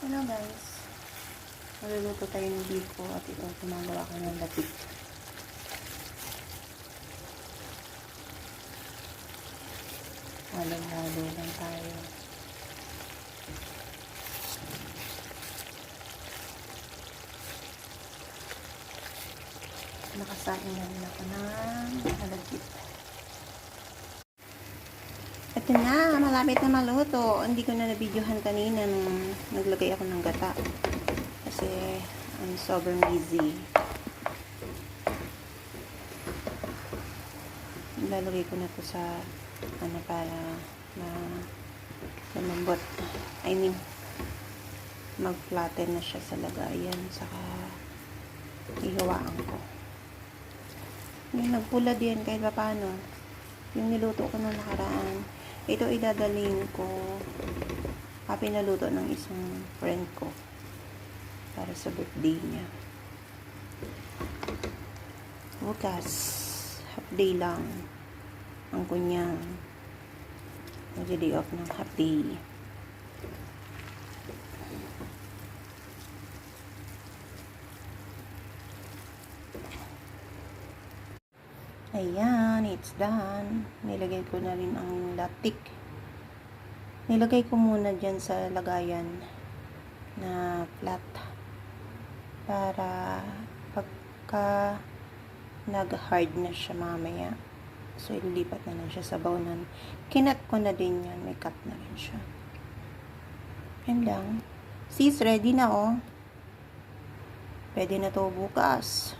Hello guys, maluluto tayo ng biko at ito gumagawa ko ng lapik. Halo-halo lang tayo. Nakasain na rin ako ng halagkit. Ito na, malapit na maluto. Hindi ko na nabidyohan kanina nung naglagay ako ng gata. Kasi I'm sobrang busy. Lalagay ko na to sa para lumambot. I mean, mag-flatten na siya sa lagayan. Saka ihawaan ko. Yung nagpula din kahit pa paano. Yung niluto ko nung nakaraan. Ito idadalhin ko. Pinaluto ng isang friend ko para sa birthday niya. Bukas, half day lang ang kunyang mag-day off ng half day. Ayan, it's done. Nilagay ko na rin ang latik. Nilagay ko muna dyan sa lagayan na flat para pagka nag-hard na siya mamaya. So, ililipat na lang siya sa bawnan. Kinat ko na din yan. May cut na rin siya. Yan lang. Sis, ready na oh. Pwede na to bukas.